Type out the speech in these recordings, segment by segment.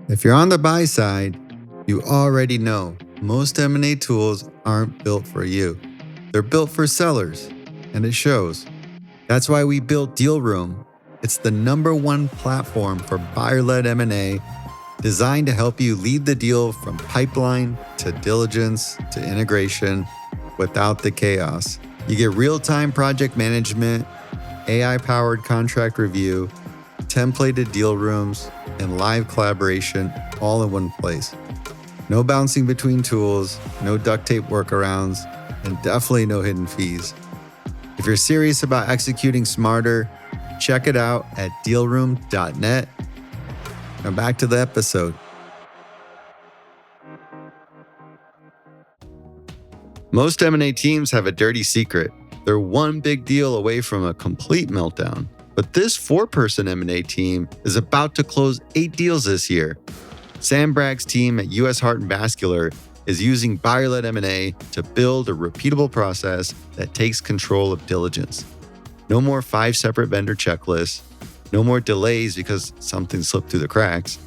If you're on the buy side, you already know most M&A tools aren't built for you. They're built for sellers, and it shows. That's why we built Deal Room. It's the #1 platform for buyer-led M&A, designed to help you lead the deal from pipeline to diligence to integration without the chaos. You get real-time project management, AI-powered contract review, templated deal rooms, and live collaboration all in one place. No bouncing between tools, no duct tape workarounds, and definitely no hidden fees. If you're serious about executing smarter, check it out at dealroom.net. Now back to the episode. Most M&A teams have a dirty secret. They're one big deal away from a complete meltdown. But this 4-person M&A team is about to close 8 deals this year. Sam Bragg's team at US Heart and Vascular is using buyer-led M&A to build a repeatable process that takes control of diligence. No more 5 separate vendor checklists. No more delays because something slipped through the cracks.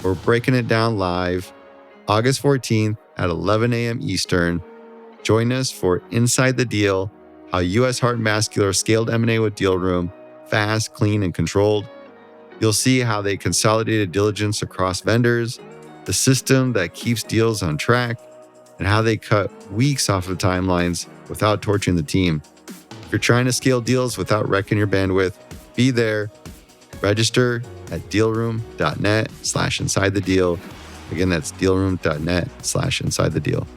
We're breaking it down live, August 14th at 11 a.m. Eastern. Join us for Inside the Deal, how US Heart and Vascular scaled M&A with Deal Room, fast, clean, and controlled. You'll see how they consolidated diligence across vendors, the system that keeps deals on track, and how they cut weeks off of timelines without torturing the team. If you're trying to scale deals without wrecking your bandwidth, be there. Register at dealroom.net/insidethedeal. Again, that's dealroom.net/insidethedeal.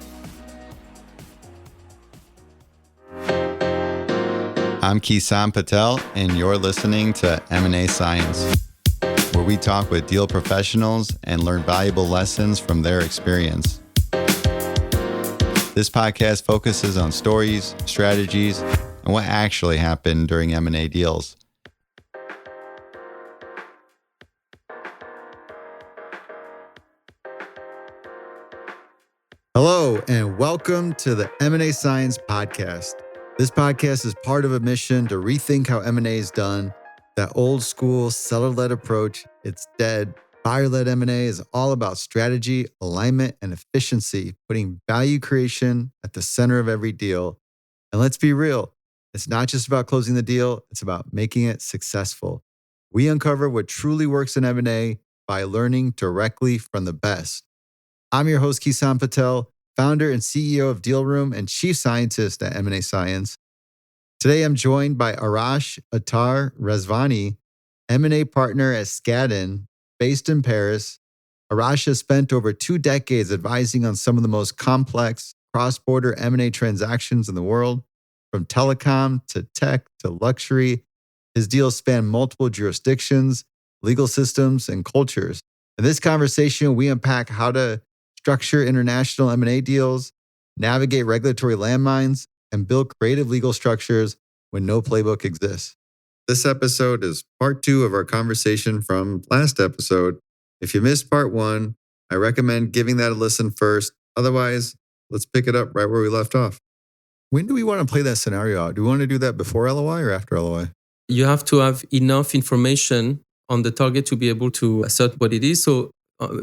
I'm Kisan Patel, and you're listening to M&A Science, where we talk with deal professionals and learn valuable lessons from their experience. This podcast focuses on stories, strategies, and what actually happened during M&A deals. Hello, and welcome to the M&A Science Podcast. This podcast is part of a mission to rethink how M&A is done. That old school seller-led approach, it's dead. Buyer-led M&A is all about strategy, alignment, and efficiency, putting value creation at the center of every deal. And let's be real, it's not just about closing the deal, it's about making it successful. We uncover what truly works in M&A by learning directly from the best. I'm your host, Kisan Patel, founder and CEO of Deal Room and chief scientist at M&A Science. Today, I'm joined by Arash Attar-Rezvani, M&A partner at Skadden, based in Paris. Arash has spent over 2 decades advising on some of the most complex cross-border M&A transactions in the world, from telecom to tech to luxury. His deals span multiple jurisdictions, legal systems, and cultures. In this conversation, we unpack how to structure international M&A deals, navigate regulatory landmines, and build creative legal structures when no playbook exists. This episode is part 2 of our conversation from last episode. If you missed part 1, I recommend giving that a listen first. Otherwise, let's pick it up right where we left off. When do we want to play that scenario out? Do we want to do that before LOI or after LOI? You have to have enough information on the target to be able to assert what it is. So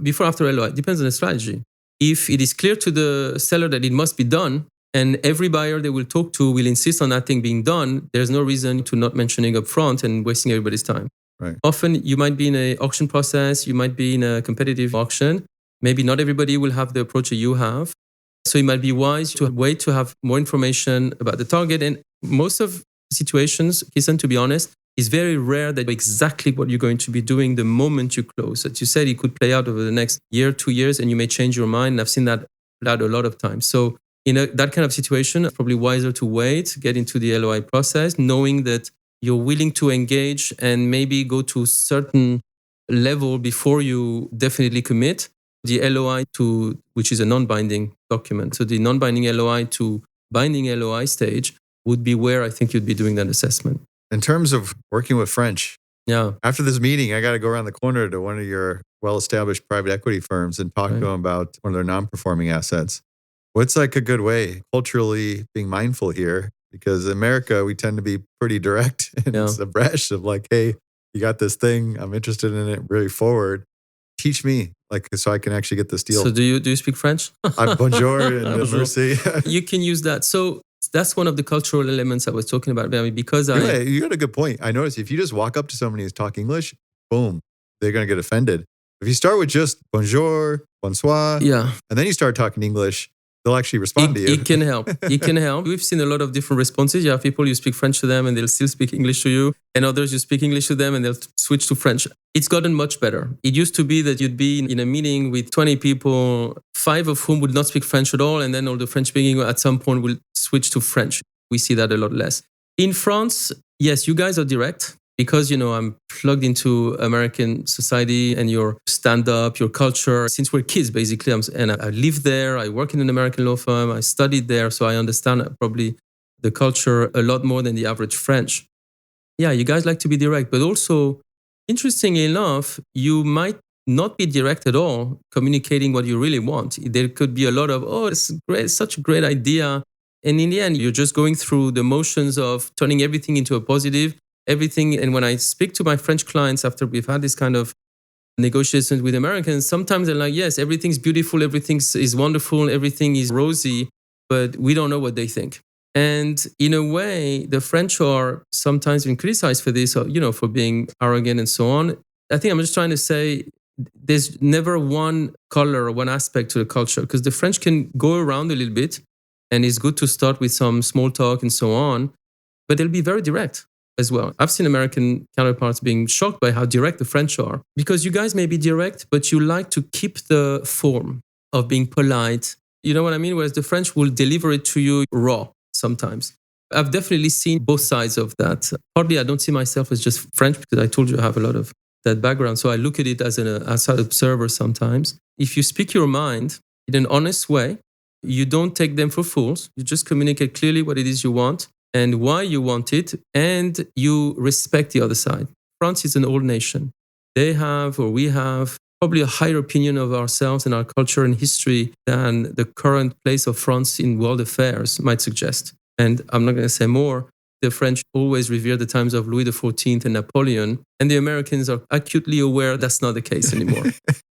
before or after LOI, it depends on the strategy. If it is clear to the seller that it must be done, and every buyer they will talk to will insist on that thing being done, there's no reason to not mentioning up front and wasting everybody's time. Right. Often you might be in an auction process, you might be in a competitive auction. Maybe not everybody will have the approach that you have. So it might be wise to wait to have more information about the target. And most of situations, Kisan, to be honest, it's very rare that exactly what you're going to be doing the moment you close. As you said, it could play out over the next year, 2 years, and you may change your mind. And I've seen that a lot of times. So in that kind of situation, it's probably wiser to wait, get into the LOI process, knowing that you're willing to engage and maybe go to a certain level before you definitely commit. The LOI to, which is a non-binding document. So the non-binding LOI to binding LOI stage would be where I think you'd be doing that assessment. In terms of working with French, after this meeting, I got to go around the corner to one of your well-established private equity firms and talk to them about one of their non-performing assets. What's like a good way, culturally being mindful here? Because in America, we tend to be pretty direct and brash of like, hey, you got this thing, I'm interested in it, really forward. Teach me, Like, so I can actually get this deal. So do you speak French? Bonjour and merci. You can use that. So that's one of the cultural elements I was talking about. I mean, because you got a good point. I noticed if you just walk up to somebody who's talking English, boom, they're going to get offended. If you start with just bonjour, bonsoir, and then you start talking English, they'll actually respond to you. It can help. It can help. We've seen a lot of different responses. You have people, you speak French to them and they'll still speak English to you. And others, you speak English to them and they'll switch to French. It's gotten much better. It used to be that you'd be in a meeting with 20 people, 5 of whom would not speak French at all. And then all the French speaking at some point will switch to French. We see that a lot less. In France, yes, you guys are direct. Because, I'm plugged into American society and your stand-up, your culture. Since we're kids, basically, and I live there. I work in an American law firm. I studied there. So I understand probably the culture a lot more than the average French. Yeah, you guys like to be direct. But also, interestingly enough, you might not be direct at all, communicating what you really want. There could be a lot of, it's great, it's such a great idea. And in the end, you're just going through the motions of turning everything into a positive. Everything. And when I speak to my French clients after we've had this kind of negotiations with Americans, sometimes they're like, yes, everything's beautiful, everything is wonderful, everything is rosy, but we don't know what they think. And in a way, the French are sometimes being criticized for this, for being arrogant and so on. I think I'm just trying to say there's never one color or one aspect to the culture, because the French can go around a little bit and it's good to start with some small talk and so on, but they'll be very direct as well. I've seen American counterparts being shocked by how direct the French are, because you guys may be direct, but you like to keep the form of being polite. You know what I mean? Whereas the French will deliver it to you raw sometimes. I've definitely seen both sides of that. Partly, I don't see myself as just French because I told you I have a lot of that background. So I look at it as an outside observer sometimes. If you speak your mind in an honest way, you don't take them for fools. You just communicate clearly what it is you want and why you want it, and you respect the other side. France is an old nation. We have probably a higher opinion of ourselves and our culture and history than the current place of France in world affairs might suggest. And I'm not going to say more. The French always revere the times of Louis XIV and Napoleon, and the Americans are acutely aware that's not the case anymore.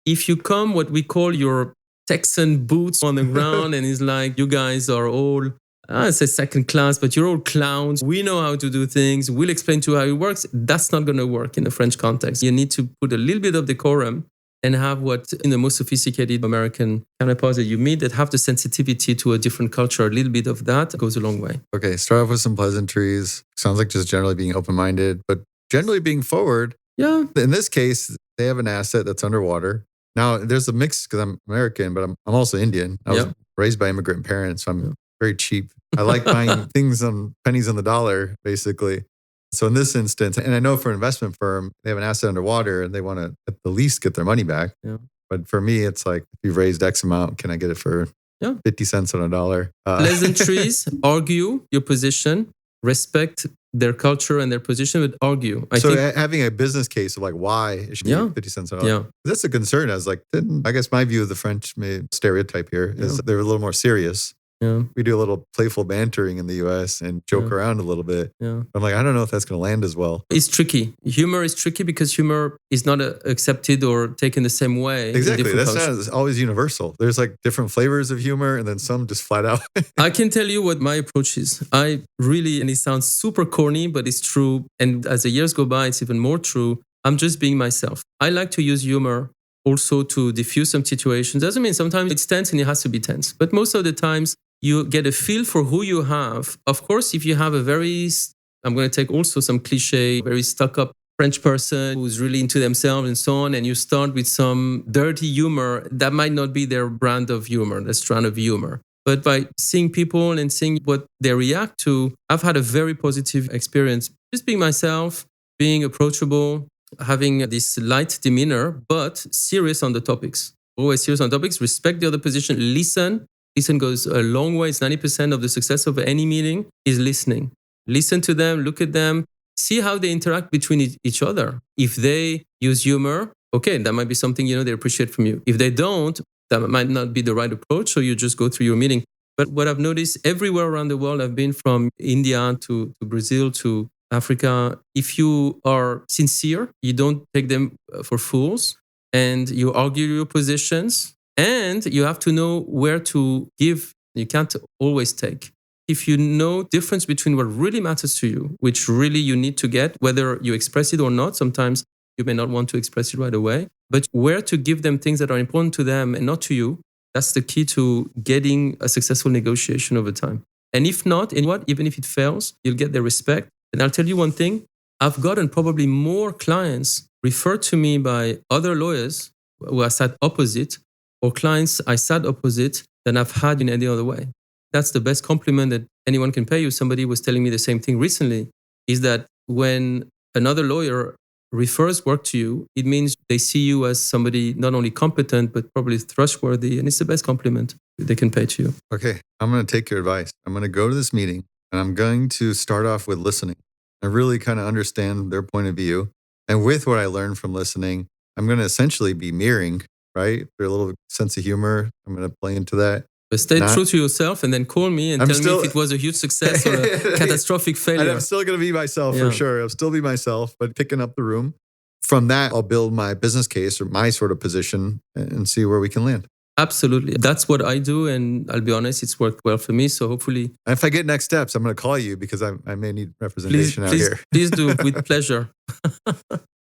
If you come what we call your Texan boots on the ground and it's like, you guys are all, I say second class, but you're all clowns. We know how to do things. We'll explain to you how it works. That's not going to work in the French context. You need to put a little bit of decorum and have what in the most sophisticated American counterparts that you meet that have the sensitivity to a different culture. A little bit of that goes a long way. Okay, start off with some pleasantries. Sounds like just generally being open-minded, but generally being forward. Yeah. In this case, they have an asset that's underwater. Now, there's a mix because I'm American, but I'm also Indian. I was raised by immigrant parents, so I'm very cheap. I like buying things on pennies on the dollar, basically. So in this instance, and I know for an investment firm, they have an asset underwater and they want to at the least get their money back. Yeah. But for me, it's like, if you've raised X amount, can I get it for 50 cents on a dollar? Pleasantries, argue your position, respect their culture and their position, but argue. I think having a business case of like why it should be 50 cents on a dollar. Yeah. That's a concern. I guess my view of the French stereotype here is they're a little more serious. Yeah. We do a little playful bantering in the US and joke around a little bit. Yeah. I'm like, I don't know if that's going to land as well. It's tricky. Humor is tricky because humor is not accepted or taken the same way. Exactly. That's not always universal. There's like different flavors of humor and then some just flat out. I can tell you what my approach is. I really, and it sounds super corny, but it's true. And as the years go by, it's even more true. I'm just being myself. I like to use humor also to diffuse some situations. Doesn't mean sometimes it's tense and it has to be tense. But most of the times, you get a feel for who you have. Of course, if you have I'm going to take also some cliche, very stuck up French person who's really into themselves and so on, and you start with some dirty humor, that might not be their brand of humor, their strand of humor. But by seeing people and seeing what they react to, I've had a very positive experience. Just being myself, being approachable, having this light demeanor, but serious on the topics. Always serious on topics, respect the other position, listen. Listen goes a long way. It's 90% of the success of any meeting is listening. Listen to them, look at them, see how they interact between each other. If they use humor, okay, that might be something they appreciate from you. If they don't, that might not be the right approach, so you just go through your meeting. But what I've noticed everywhere around the world, I've been from India to Brazil to Africa, if you are sincere, you don't take them for fools, and you argue your positions, and you have to know where to give. You can't always take. If you know difference between what really matters to you, which really you need to get, whether you express it or not, sometimes you may not want to express it right away, but where to give them things that are important to them and not to you, that's the key to getting a successful negotiation over time. And if not, in what, even if it fails, you'll get their respect. And I'll tell you one thing, I've gotten probably more clients referred to me by other lawyers who I sat opposite, or clients I sat opposite, than I've had in any other way. That's the best compliment that anyone can pay you. Somebody was telling me the same thing recently, is that when another lawyer refers work to you, it means they see you as somebody not only competent, but probably trustworthy. And it's the best compliment they can pay to you. Okay, I'm going to take your advice. I'm going to go to this meeting and I'm going to start off with listening. I really kind of understand their point of view. And with what I learned from listening, I'm going to essentially be mirroring, right? For a little sense of humor, I'm going to play into that. But stay true to yourself and then call me and tell me if it was a huge success or a catastrophic failure. And I'm still going to be myself for sure. I'll still be myself, but picking up the room. From that, I'll build my business case or my sort of position and see where we can land. Absolutely. That's what I do. And I'll be honest, it's worked well for me. So hopefully. And if I get next steps, I'm going to call you because I may need representation out here. Please do, with pleasure.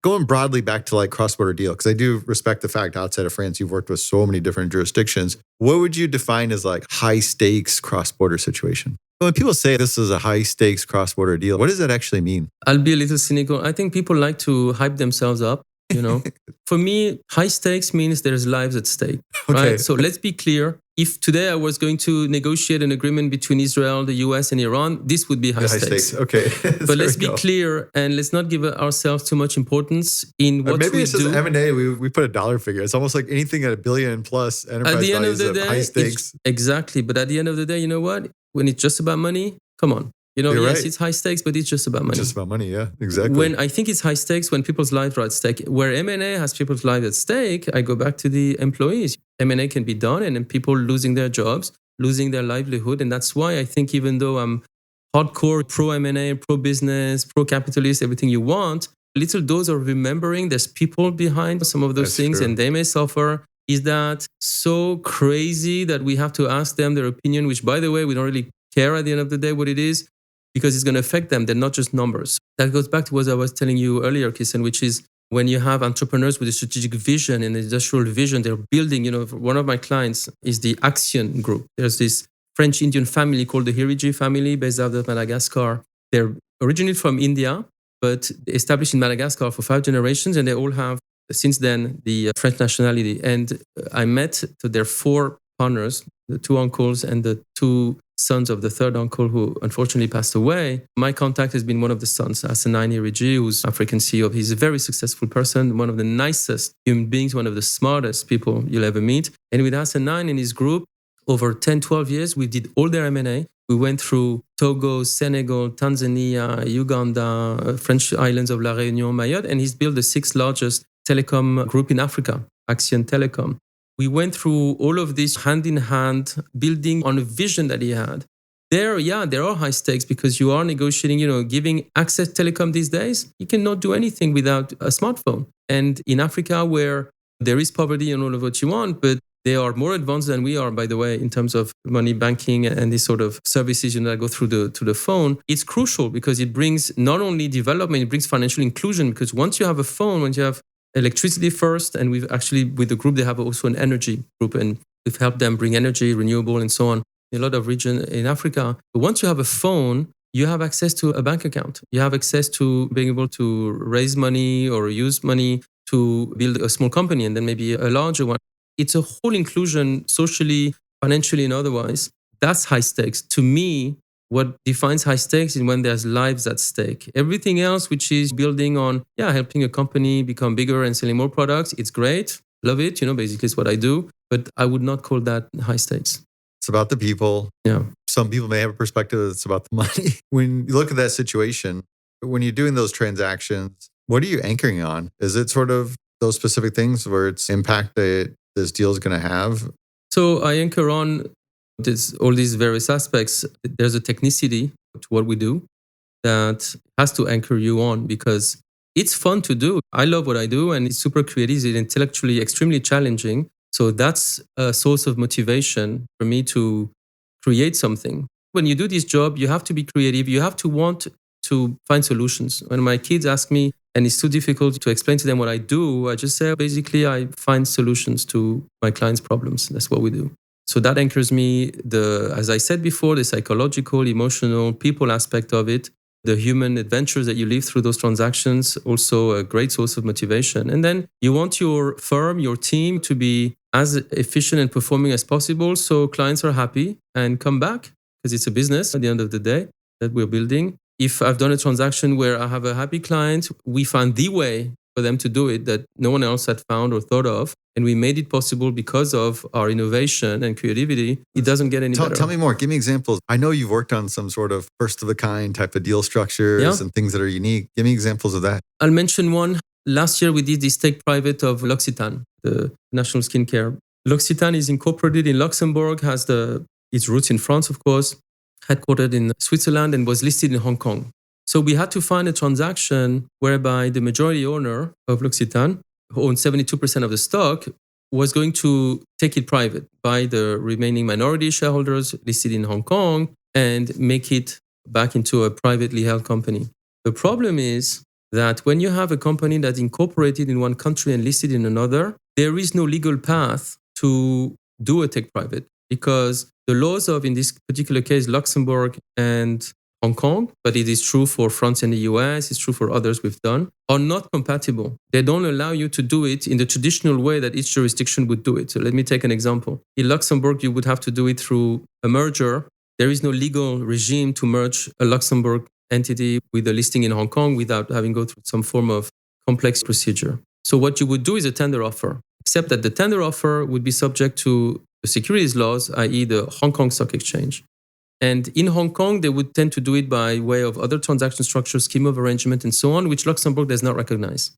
Going broadly back to like cross-border deal, because I do respect the fact outside of France, you've worked with so many different jurisdictions. What would you define as like high stakes cross-border situation? When people say this is a high stakes cross-border deal, what does that actually mean? I'll be a little cynical. I think people like to hype themselves up. For me, high stakes means there's lives at stake. Okay. Right? So let's be clear. If today I was going to negotiate an agreement between Israel, the US, and Iran, this would be high stakes. Okay. But let's be clear and let's not give ourselves too much importance in what we do. Maybe it's just M&A. We put a dollar figure. It's almost like anything at $1 billion plus enterprise values of high stakes. Exactly. But at the end of the day, you know what? When it's just about money, come on. Yes, right. It's high stakes, but it's just about money. Just about money, yeah, exactly. When I think it's high stakes, when people's lives are at stake. Where M&A has people's lives at stake, I go back to the employees. M&A can be done and then people losing their jobs, losing their livelihood. And that's why I think even though I'm hardcore pro-M&A, pro-business, pro-capitalist, everything you want, a little dose of remembering there's people behind some of those things and they may suffer. Is that so crazy that we have to ask them their opinion, which by the way, we don't really care at the end of the day what it is, because it's going to affect them. They're not just numbers. That goes back to what I was telling you earlier, Kissen, which is when you have entrepreneurs with a strategic vision and an industrial vision, they're building, one of my clients is the Action Group. There's this French Indian family called the Hiriji family based out of Madagascar. They're originally from India, but established in Madagascar for 5 generations. And they all have, since then, the French nationality. And I met their 4 partners, the 2 uncles and the 2 sons of the 3rd uncle who unfortunately passed away. My contact has been one of the sons, Asenine Iriji, who's African CEO. He's a very successful person, one of the nicest human beings, one of the smartest people you'll ever meet. And with Asenine and his group, over 10, 12 years, we did all their M&A. We went through Togo, Senegal, Tanzania, Uganda, French islands of La Réunion, Mayotte, and he's built the 6th largest telecom group in Africa, Action Telecom. We went through all of this hand in hand, building on a vision that he had. There are high stakes because you are negotiating, giving access telecom these days. You cannot do anything without a smartphone. And in Africa, where there is poverty and all of what you want, but they are more advanced than we are, by the way, in terms of money banking and these sort of services that go through the phone. It's crucial because it brings not only development, it brings financial inclusion. Because once you have a phone, once you have electricity first, and we've actually, with the group, they have also an energy group, and we've helped them bring energy, renewable, and so on in a lot of regions in Africa. But once you have a phone, you have access to a bank account. You have access to being able to raise money or use money to build a small company and then maybe a larger one. It's a whole inclusion, socially, financially, and otherwise. That's high stakes. To me, what defines high stakes is when there's lives at stake. Everything else, which is building on, helping a company become bigger and selling more products, it's great. Love it. Basically it's what I do. But I would not call that high stakes. It's about the people. Yeah. Some people may have a perspective that it's about the money. When you look at that situation, when you're doing those transactions, what are you anchoring on? Is it sort of those specific things where it's impact that this deal is going to have? So I anchor on all these various aspects. There's a technicity to what we do that has to anchor you on, because it's fun to do. I love what I do, and it's super creative. It's intellectually extremely challenging. So that's a source of motivation for me to create something. When you do this job, you have to be creative. You have to want to find solutions. When my kids ask me, and it's too difficult to explain to them what I do, I just say, basically, I find solutions to my clients' problems. That's what we do. So that anchors me, as I said before, the psychological, emotional, people aspect of it, the human adventures that you live through those transactions, also a great source of motivation. And then you want your firm, your team to be as efficient and performing as possible so clients are happy and come back, because it's a business at the end of the day that we're building. If I've done a transaction where I have a happy client, we find the way for them to do it that no one else had found or thought of. And we made it possible because of our innovation and creativity. It doesn't get any better. Tell me more. Give me examples. I know you've worked on some sort of first of a kind type of deal structures and things that are unique. Give me examples of that. I'll mention one. Last year, we did this take private of L'Occitane, the national skincare. L'Occitane is incorporated in Luxembourg, has its roots in France, of course, headquartered in Switzerland, and was listed in Hong Kong. So we had to find a transaction whereby the majority owner of L'Occitane, who owns 72% of the stock, was going to take it private by the remaining minority shareholders listed in Hong Kong and make it back into a privately held company. The problem is that when you have a company that's incorporated in one country and listed in another, there is no legal path to do a take private, because the laws of, in this particular case, Luxembourg and Hong Kong, but it is true for France and the US, it's true for others we've done, are not compatible. They don't allow you to do it in the traditional way that each jurisdiction would do it. So let me take an example. In Luxembourg, you would have to do it through a merger. There is no legal regime to merge a Luxembourg entity with a listing in Hong Kong without having to go through some form of complex procedure. So what you would do is a tender offer, except that the tender offer would be subject to the securities laws, i.e. the Hong Kong Stock Exchange. And in Hong Kong, they would tend to do it by way of other transaction structures, scheme of arrangement, and so on, which Luxembourg does not recognize.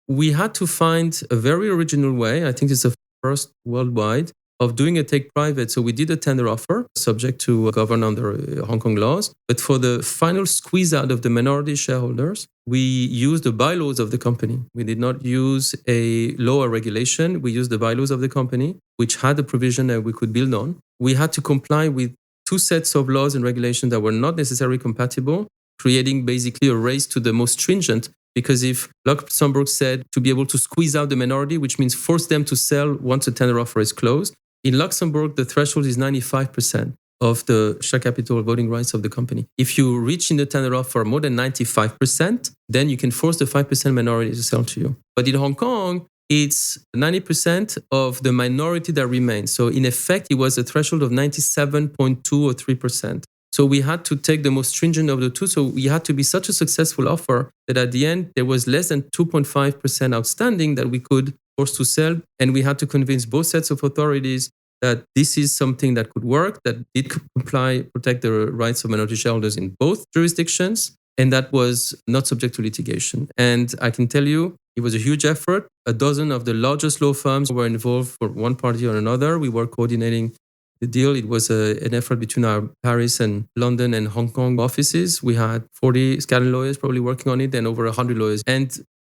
We had to find a very original way, I think it's the first worldwide, of doing a take private. So we did a tender offer, subject to govern under Hong Kong laws. But for the final squeeze out of the minority shareholders, we used the bylaws of the company. We did not use a law or regulation. We used the bylaws of the company, which had a provision that we could build on. We had to comply with two sets of laws and regulations that were not necessarily compatible, creating basically a race to the most stringent. Because if Luxembourg said to be able to squeeze out the minority, which means force them to sell once a tender offer is closed, in Luxembourg, the threshold is 95% of the share capital voting rights of the company. If you reach in the tender offer more than 95%, then you can force the 5% minority to sell to you. But in Hong Kong, it's 90% of the minority that remains. So in effect, it was a threshold of 97.2 or 3%. So we had to take the most stringent of the two. So we had to be such a successful offer that at the end, there was less than 2.5% outstanding that we could force to sell. And we had to convince both sets of authorities that this is something that could work, that did comply, protect the rights of minority shareholders in both jurisdictions, and that was not subject to litigation. And I can tell you, it was a huge effort. A dozen of the largest law firms were involved for one party or another. We were coordinating the deal. It was an effort between our Paris and London and Hong Kong offices. We had 40 Skadden lawyers probably working on it and over 100 lawyers. And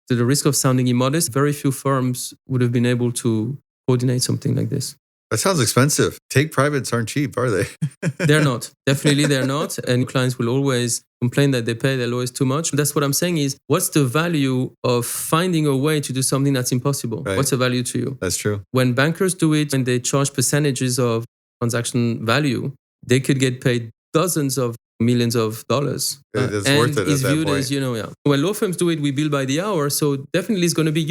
to the risk of sounding immodest, very few firms would have been able to coordinate something like this. That sounds expensive. Take privates aren't cheap, are they? They're not. Definitely they're not. And clients will always complain that they pay their lawyers too much. That's what I'm saying is, what's the value of finding a way to do something that's impossible? Right. What's the value to you? That's true. When bankers do it and they charge percentages of transaction value, they could get paid dozens of millions of dollars. It's worth it. It's viewed as, when law firms do it, we bill by the hour. So definitely it's going to be,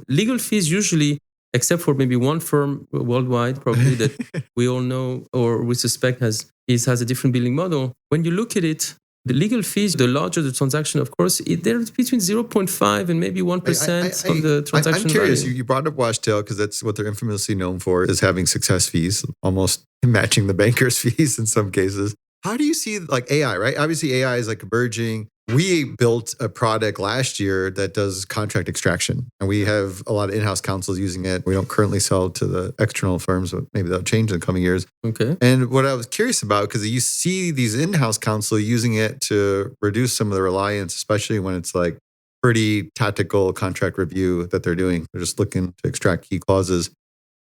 legal fees usually, except for maybe one firm worldwide, probably that we all know or we suspect has a different billing model. When you look at it, the legal fees, the larger the transaction, of course, they're between 0.5 and maybe 1% of the transaction I'm curious, value. you brought up Washtail because that's what they're infamously known for, is having success fees, almost matching the banker's fees in some cases. How do you see AI, right? Obviously, AI is emerging. We built a product last year that does contract extraction, and we have a lot of in-house counsels using it. We don't currently sell to the external firms, but maybe that'll change in the coming years. Okay. And what I was curious about, because you see these in-house counsel using it to reduce some of the reliance, especially when it's pretty tactical contract review that they're doing. They're just looking to extract key clauses.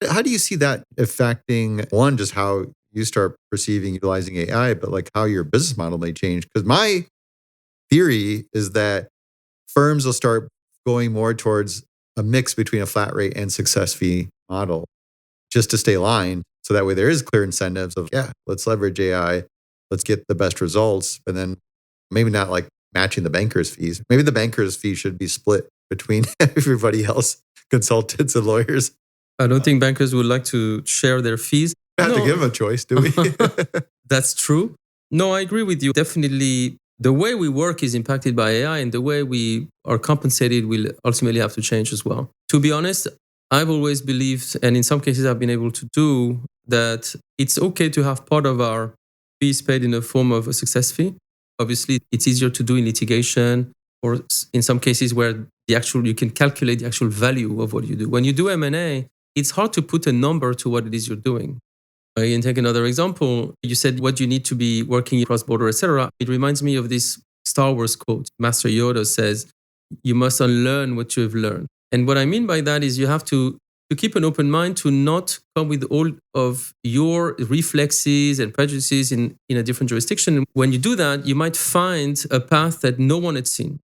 How do you see that affecting, one, just how you start perceiving utilizing AI, but like how your business model may change? Because my theory is that firms will start going more towards a mix between a flat rate and success fee model just to stay aligned. So that way there is clear incentives of, yeah, let's leverage AI, let's get the best results. And then maybe not like matching the banker's fees. Maybe the banker's fee should be split between everybody else, consultants and lawyers. I don't think bankers would like to share their fees. We have to give them a choice, do we? That's true. No, I agree with you. Definitely, the way we work is impacted by AI, and the way we are compensated will ultimately have to change as well. To be honest, I've always believed, and in some cases I've been able to do, that it's okay to have part of our fees paid in the form of a success fee. Obviously, it's easier to do in litigation, or in some cases where you can calculate the actual value of what you do. When you do M&A, it's hard to put a number to what it is you're doing. I can take another example. You said what you need to be working cross-border, etc. It reminds me of this Star Wars quote. Master Yoda says, you must unlearn what you have learned. And what I mean by that is you have to keep an open mind, to not come with all of your reflexes and prejudices in a different jurisdiction. When you do that, you might find a path that no one had seen,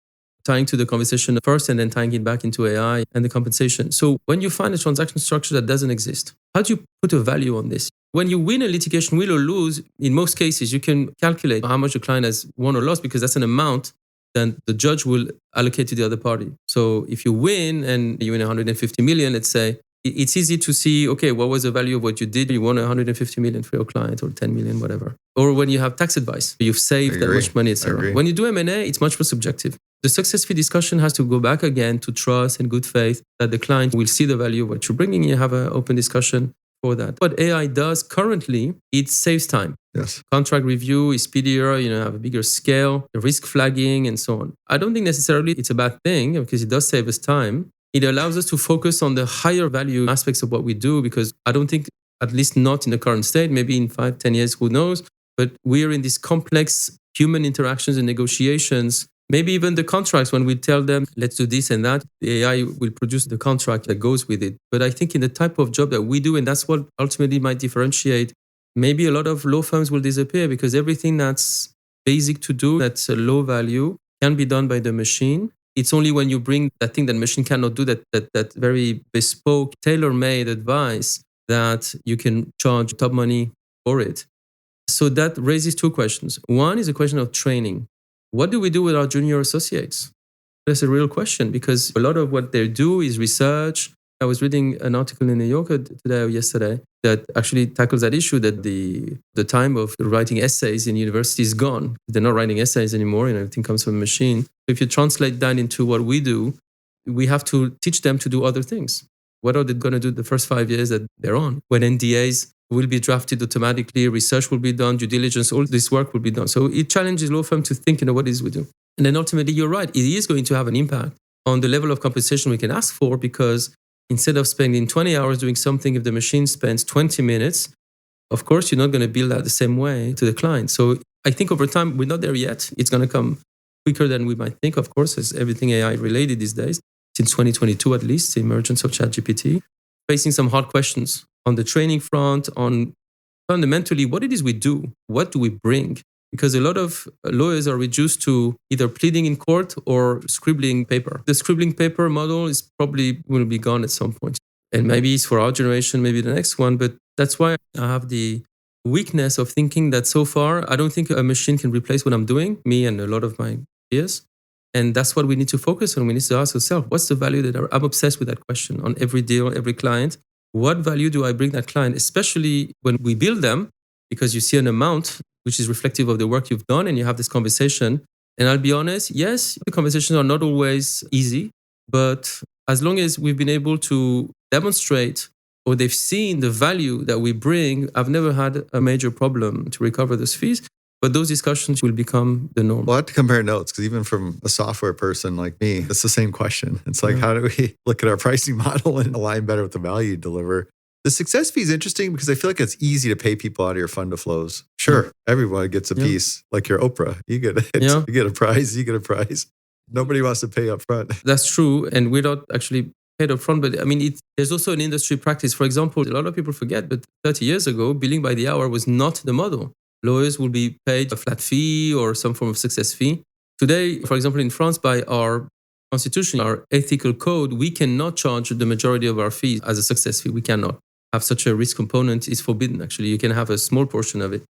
tying to the conversation first and then tying it back into AI and the compensation. So when you find a transaction structure that doesn't exist, how do you put a value on this? When you win a litigation, win or lose, in most cases, you can calculate how much the client has won or lost, because that's an amount that the judge will allocate to the other party. So if you win and you win 150 million, let's say, it's easy to see, okay, what was the value of what you did? You won 150 million for your client, or 10 million, whatever. Or when you have tax advice, you've saved that much money, etc. When you do M&A, it's much more subjective. The success fee discussion has to go back again to trust and good faith that the client will see the value of what you're bringing. You have an open discussion for that. What AI does currently, it saves time. Yes. Contract review is speedier, have a bigger scale, risk flagging, and so on. I don't think necessarily it's a bad thing, because it does save us time. It allows us to focus on the higher value aspects of what we do, because I don't think, at least not in the current state, maybe in 5-10 years, who knows, but we're in these complex human interactions and negotiations. Maybe even the contracts, when we tell them, let's do this and that, the AI will produce the contract that goes with it. But I think in the type of job that we do, and that's what ultimately might differentiate, maybe a lot of law firms will disappear, because everything that's basic to do, that's a low value, can be done by the machine. It's only when you bring that thing that machine cannot do, that very bespoke, tailor-made advice, that you can charge top money for it. So that raises two questions. One is a question of training. What do we do with our junior associates? That's a real question, because a lot of what they do is research. I was reading an article in New Yorker today or yesterday that actually tackles that issue, that the time of writing essays in university is gone. They're not writing essays anymore, and everything comes from a machine. If you translate that into what we do, we have to teach them to do other things. What are they going to do the first 5 years that they're on? When NDAs will be drafted automatically, research will be done, due diligence, all this work will be done. So it challenges law firm to think, what it is we do. And then ultimately, you're right, it is going to have an impact on the level of compensation we can ask for, because instead of spending 20 hours doing something, if the machine spends 20 minutes, of course, you're not going to bill that the same way to the client. So I think over time, we're not there yet. It's going to come quicker than we might think, of course, as everything AI related these days, since 2022 at least, the emergence of ChatGPT, facing some hard questions on the training front, on fundamentally what it is we do, what do we bring? Because a lot of lawyers are reduced to either pleading in court or scribbling paper. The scribbling paper model is probably will be gone at some point. And maybe it's for our generation, maybe the next one. But that's why I have the weakness of thinking that so far, I don't think a machine can replace what I'm doing, me and a lot of my peers. And that's what we need to focus on. We need to ask ourselves, what's the value that I'm obsessed with that question on every deal, every client. What value do I bring that client, especially when we build them, because you see an amount which is reflective of the work you've done, and you have this conversation. And I'll be honest, yes, the conversations are not always easy, but as long as we've been able to demonstrate, or they've seen the value that we bring, I've never had a major problem to recover those fees. But those discussions will become the norm. We'll have to compare notes, because even from a software person like me, it's the same question. It's like, how do we look at our pricing model and align better with the value you deliver? The success fee is interesting because I feel like it's easy to pay people out of your fund of flows. Sure, everyone gets a piece, like your Oprah. You get a prize, you get a prize. Nobody wants to pay up front. That's true. And we're not actually paid up front. But I mean, there's also an industry practice. For example, a lot of people forget, but 30 years ago, billing by the hour was not the model. Lawyers will be paid a flat fee or some form of success fee. Today, for example, in France, by our constitution, our ethical code, we cannot charge the majority of our fees as a success fee. We cannot have such a risk component. It's forbidden, actually. You can have a small portion of it.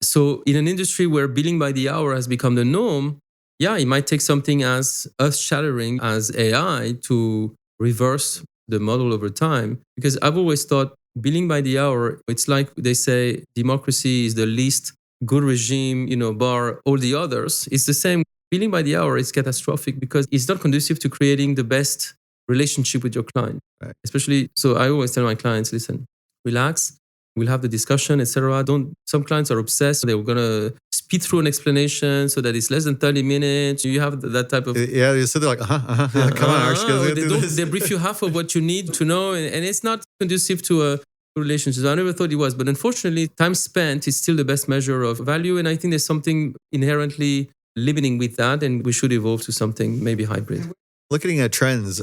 So in an industry where billing by the hour has become the norm, yeah, it might take something as earth-shattering as AI to reverse the model over time. Because I've always thought billing by the hour, it's like they say democracy is the least good regime, bar all the others. It's the same. Billing by the hour is catastrophic because it's not conducive to creating the best relationship with your client. Right. Especially, so I always tell my clients, listen, relax. We'll have the discussion, etc. Some clients are obsessed. They're going to speed through an explanation so that it's less than 30 minutes. You have that type of... Yeah, you sit there like, come on, Arsh. They brief you half of what you need to know. And it's not conducive to a relationship. I never thought it was. But unfortunately, time spent is still the best measure of value. And I think there's something inherently limiting with that. And we should evolve to something maybe hybrid. Looking at trends,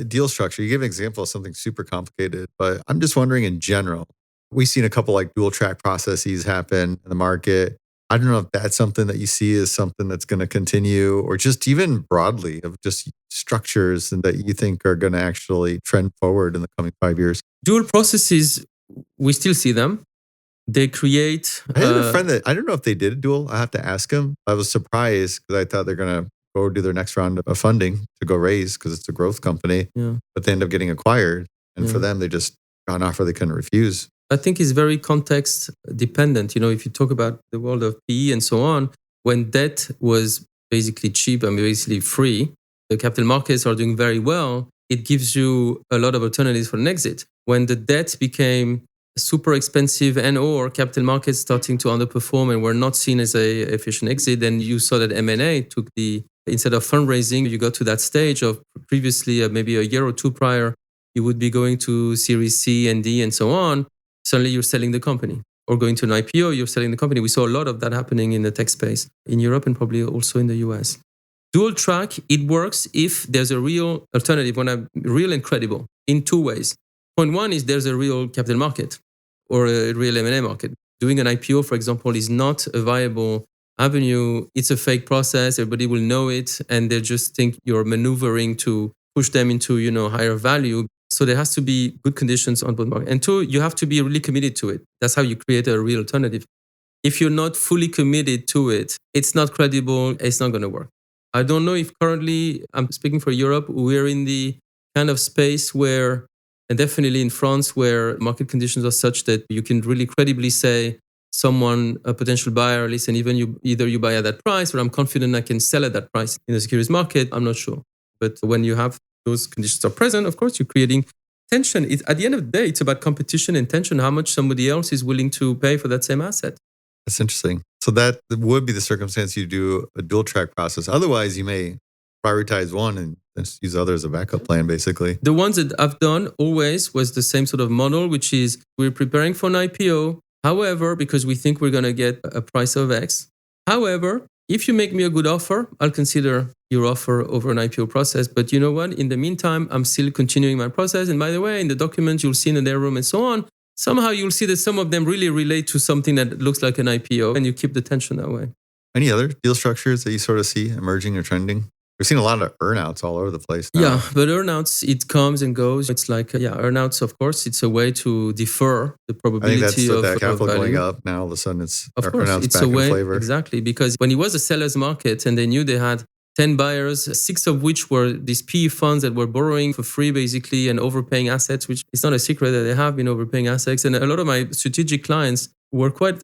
deal structure, you gave an example of something super complicated. But I'm just wondering in general, we've seen a couple like dual track processes happen in the market. I don't know if that's something that you see as something that's going to continue or just even broadly of just structures and that you think are going to actually trend forward in the coming 5 years. Dual processes, we still see them. They create... I had a friend that, I don't know if they did a dual. I have to ask him. I was surprised because I thought they're going to go do their next round of funding to go raise because it's a growth company. Yeah. But they end up getting acquired. And for them, they just got an offer they couldn't refuse. I think it's very context dependent. If you talk about the world of PE and so on, when debt was basically cheap and basically free, the capital markets are doing very well. It gives you a lot of alternatives for an exit. When the debt became super expensive and or capital markets starting to underperform and were not seen as a efficient exit, then you saw that M&A took instead of fundraising, you got to that stage of previously maybe a year or two prior, you would be going to Series C and D and so on. Suddenly you're selling the company or going to an IPO, you're selling the company. We saw a lot of that happening in the tech space in Europe and probably also in the US. Dual track, it works if there's a real alternative, when I'm real and credible in two ways. Point one is there's a real capital market or a real M&A market. Doing an IPO, for example, is not a viable avenue. It's a fake process. Everybody will know it. And they just think you're maneuvering to push them into, higher value. So there has to be good conditions on both markets. And two, you have to be really committed to it. That's how you create a real alternative. If you're not fully committed to it, it's not credible. It's not going to work. I don't know if currently, I'm speaking for Europe, we're in the kind of space where, and definitely in France, where market conditions are such that you can really credibly say someone, a potential buyer, listen, either you buy at that price or I'm confident I can sell at that price in the securities market. I'm not sure. But when you have those conditions are present, of course, you're creating tension. At the end of the day, it's about competition and tension, how much somebody else is willing to pay for that same asset. That's interesting. So that would be the circumstance you do a dual track process. Otherwise, you may prioritize one and just use the other as a backup plan, basically. The ones that I've done always was the same sort of model, which is we're preparing for an IPO. However, because we think we're going to get a price of X. However, if you make me a good offer, I'll consider your offer over an IPO process. But you know what? In the meantime, I'm still continuing my process. And by the way, in the documents you'll see in their room and so on, somehow you'll see that some of them really relate to something that looks like an IPO and you keep the tension that way. Any other deal structures that you sort of see emerging or trending? We've seen a lot of earnouts all over the place now. Yeah, but earnouts, it comes and goes. It's like, earnouts, of course, it's a way to defer the probability I think that's that capital value. going up. Now all of a sudden it's earnouts back in flavor. Exactly, because when it was a seller's market and they knew they had 10 buyers, 6 of which were these PE funds that were borrowing for free, basically, and overpaying assets, which is not a secret that they have been overpaying assets. And a lot of my strategic clients were quite,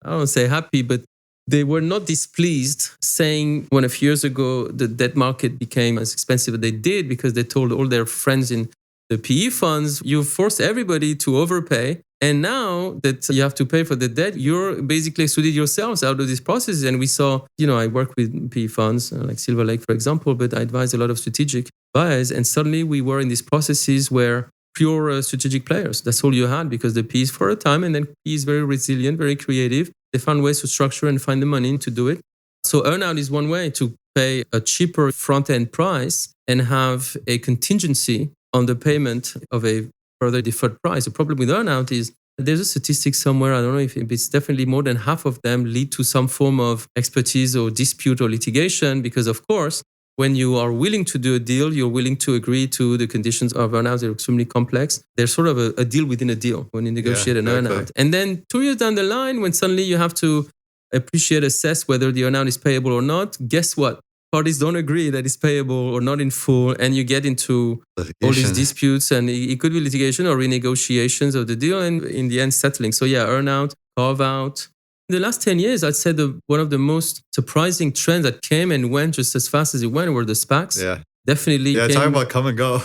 I don't want to say happy, but they were not displeased saying when a few years ago the debt market became as expensive as they did because they told all their friends in the PE funds, you forced everybody to overpay. And now that you have to pay for the debt, you're basically excluded yourselves out of this process. And we saw, I work with PE funds like Silver Lake, for example, but I advise a lot of strategic buyers. And suddenly we were in these processes where pure strategic players, that's all you had because the PE is for a time and then PE is very resilient, very creative. They found ways to structure and find the money to do it. So earnout is one way to pay a cheaper front-end price and have a contingency on the payment of a further deferred price. The problem with earnout is there's a statistic somewhere, I don't know if it's definitely more than half of them lead to some form of expertise or dispute or litigation, because of course, when you are willing to do a deal, you're willing to agree to the conditions of earnout. They're extremely complex. They're sort of a deal within a deal when you negotiate an earnout. And then 2 years down the line, when suddenly you have to assess whether the earnout is payable or not, guess what? Parties don't agree that it's payable or not in full, and you get into all these disputes, and it could be litigation or renegotiations of the deal, and in the end settling. So earnout, carve out. In the last 10 years, I'd say one of the most surprising trends that came and went just as fast as it went were the SPACs. Yeah. Definitely. Yeah, talking about come and go.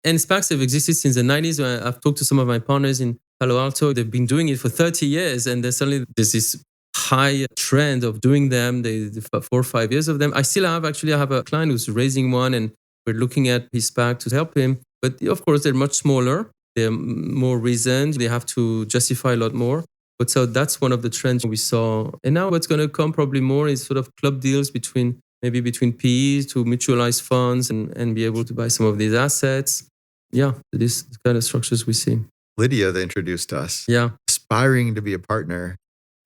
And SPACs have existed since the 90s. I've talked to some of my partners in Palo Alto. They've been doing it for 30 years, and then suddenly there's this high trend of doing them. They 4 or 5 years of them. I have a client who's raising one, and we're looking at his SPAC to help him. But of course, they're much smaller. They're more reasoned. They have to justify a lot more. But so that's one of the trends we saw. And now what's going to come probably more is sort of club deals between PEs to mutualize funds and be able to buy some of these assets. Yeah, this kind of structures we see. Lydia, they introduced us. Yeah. Aspiring to be a partner.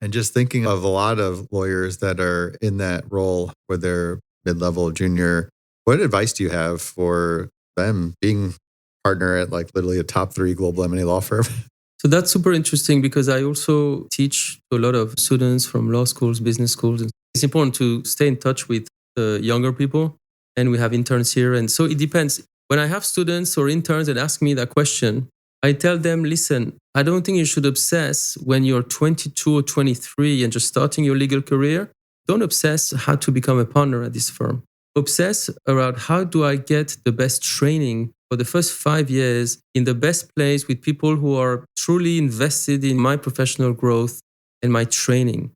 And just thinking of a lot of lawyers that are in that role where they're mid-level, junior, what advice do you have for them being partner at like literally a top 3 global M&A law firm? So that's super interesting because I also teach to a lot of students from law schools, business schools. It's important to stay in touch with the younger people, and we have interns here. And so it depends. When I have students or interns that ask me that question, I tell them, listen, I don't think you should obsess when you're 22 or 23 and just starting your legal career. Don't obsess how to become a partner at this firm. Obsess around how do I get the best training for the first 5 years in the best place with people who are truly invested in my professional growth and my training.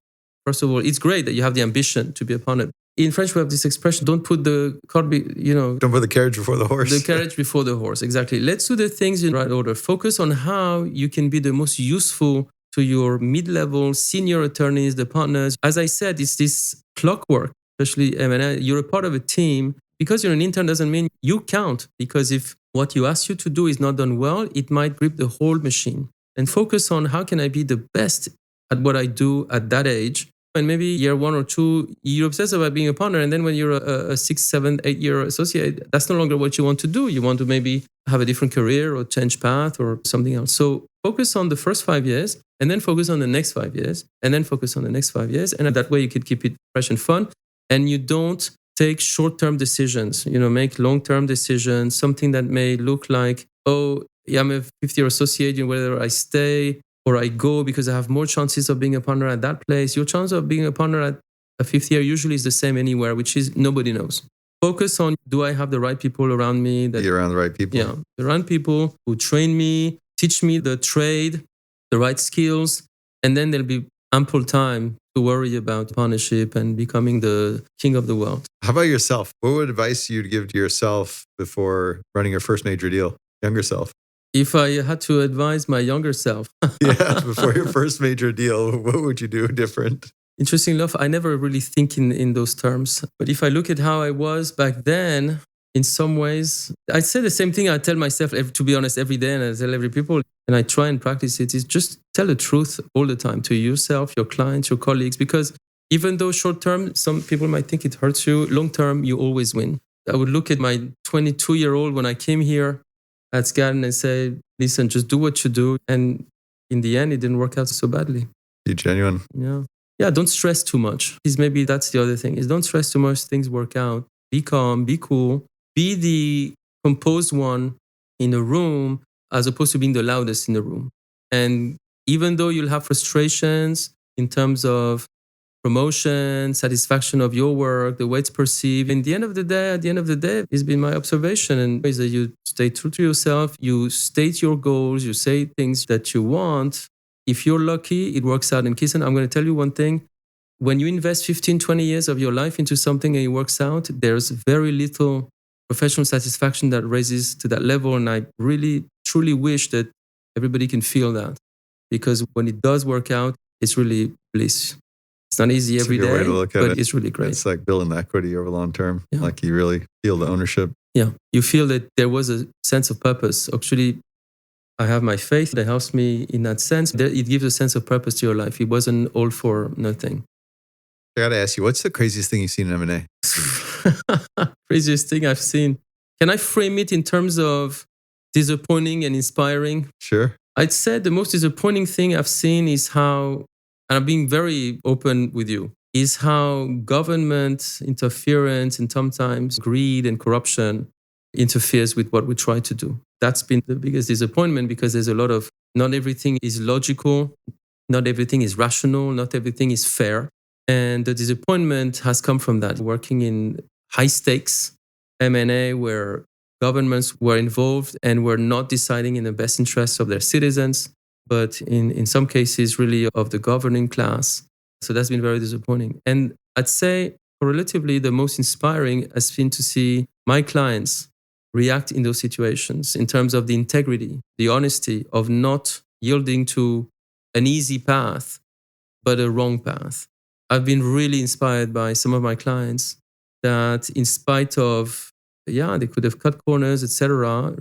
First of all, it's great that you have the ambition to be a partner. In French, we have this expression, don't put the don't put the carriage before the horse. The carriage before the horse, exactly. Let's do the things in right order. Focus on how you can be the most useful to your mid-level senior attorneys, the partners. As I said, it's this clockwork, especially M&A. You're a part of a team. Because you're an intern doesn't mean you count. Because if what you ask you to do is not done well, it might grip the whole machine. And focus on how can I be the best at what I do at that age. And maybe year 1 or 2, you're obsessed about being a partner. And then when you're a 6, 7, 8 year associate, that's no longer what you want to do. You want to maybe have a different career or change path or something else. So focus on the first 5 years and then focus on the next 5 years and then focus on the next 5 years. And that way you could keep it fresh and fun. And you don't take short-term decisions, make long-term decisions, something that may look like, oh, yeah, I'm a 50-year associate, whether I stay or I go because I have more chances of being a partner at that place. Your chance of being a partner at a 5th year usually is the same anywhere, which is nobody knows. Focus on, do I have the right people around me? You're around the right people. Yeah, the right people who train me, teach me the trade, the right skills, and then there'll be ample time to worry about partnership and becoming the king of the world. How about yourself? What would advice you'd give to yourself before running your first major deal? Younger self. If I had to advise my younger self. Before your first major deal, what would you do different? Interesting enough, I never really think in those terms. But if I look at how I was back then, in some ways, I'd say the same thing I tell myself, to be honest, every day, and I tell every people, and I try and practice it, is just tell the truth all the time to yourself, your clients, your colleagues, because even though short term, some people might think it hurts you, long term, you always win. I would look at my 22-year-old when I came here at Skadden and say, listen, just do what you do. And in the end, it didn't work out so badly. Be genuine. Yeah, don't stress too much. Maybe that's the other thing, is don't stress too much, things work out. Be calm, be cool. Be the composed one in a room as opposed to being the loudest in the room. And even though you'll have frustrations in terms of promotion, satisfaction of your work, the way it's perceived, at the end of the day, it's been my observation, and is that you stay true to yourself, you state your goals, you say things that you want. If you're lucky, it works out. And Kisan, I'm going to tell you one thing. When you invest 15, 20 years of your life into something and it works out, there's very little professional satisfaction that raises to that level. And I really, truly wish that everybody can feel that. Because when it does work out, it's really bliss. It's not easy That's every a good way day, to look at but it. it's really great. It's like building the equity over long term. Yeah. Like you really feel the ownership. Yeah. You feel that there was a sense of purpose. Actually, I have my faith that helps me in that sense. It gives a sense of purpose to your life. It wasn't all for nothing. I got to ask you, what's the craziest thing you've seen in M&A? Craziest thing I've seen. Can I frame it in terms of disappointing and inspiring? Sure. I'd say the most disappointing thing I've seen is how, and I'm being very open with you, is how government interference and sometimes greed and corruption interferes with what we try to do. That's been the biggest disappointment because there's a lot of, not everything is logical, not everything is rational, not everything is fair. And the disappointment has come from that, working in high stakes M&A where governments were involved and were not deciding in the best interests of their citizens, but in some cases really of the governing class. So that's been very disappointing. And I'd say relatively the most inspiring has been to see my clients react in those situations in terms of the integrity, the honesty of not yielding to an easy path, but a wrong path. I've been really inspired by some of my clients that in spite of, they could have cut corners, etc.,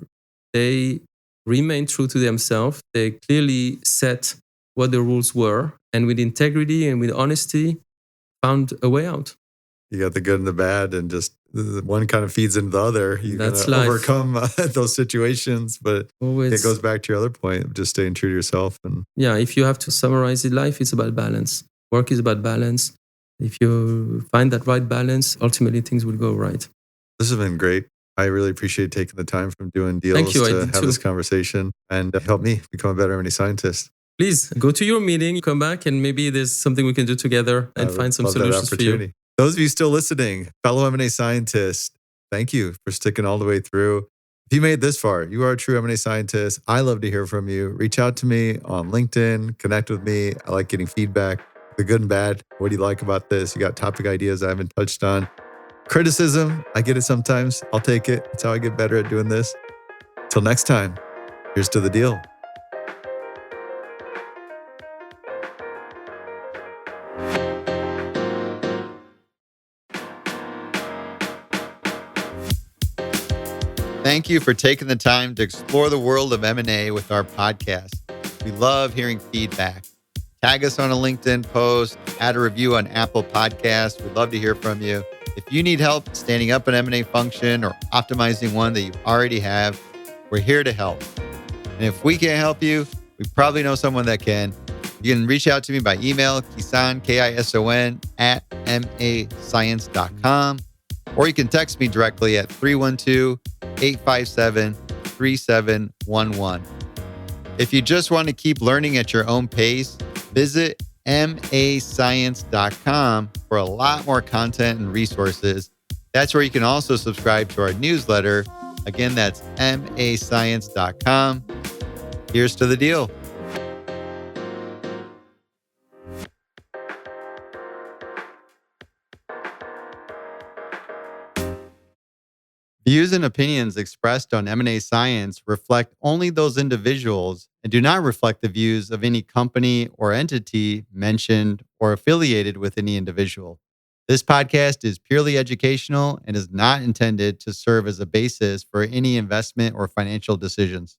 they remained true to themselves. They clearly set what the rules were and with integrity and with honesty found a way out. You got the good and the bad, and just one kind of feeds into the other. You That's gotta life. overcome those situations, but Always. it goes back to your other point of just staying true to yourself. And yeah, if you have to summarize it, life is about balance. Work is about balance. If you find that right balance, ultimately things will go right. This has been great. I really appreciate taking the time from doing deals Thank you, I to did have too. this conversation and help me become a better M&A scientist. Please go to your meeting, come back, and maybe there's something we can do together and find some solutions for you. Those of you still listening, fellow M&A scientists, thank you for sticking all the way through. If you made this far, you are a true M&A scientist. I love to hear from you. Reach out to me on LinkedIn, connect with me. I like getting feedback, the good and bad. What do you like about this? You got topic ideas I haven't touched on. Criticism, I get it sometimes. I'll take it. That's how I get better at doing this. Till next time, here's to the deal. Thank you for taking the time to explore the world of M&A with our podcast. We love hearing feedback. Tag us on a LinkedIn post, add a review on Apple Podcasts. We'd love to hear from you. If you need help standing up an M&A function or optimizing one that you already have, we're here to help. And if we can't help you, we probably know someone that can. You can reach out to me by email, Kison, Kison, @mascience.com, or you can text me directly at 312-857-3711. If you just want to keep learning at your own pace, visit mascience.com for a lot more content and resources. That's where you can also subscribe to our newsletter. Again, that's mascience.com. Here's to the deal. Views and opinions expressed on M&A Science reflect only those individuals and do not reflect the views of any company or entity mentioned or affiliated with any individual. This podcast is purely educational and is not intended to serve as a basis for any investment or financial decisions.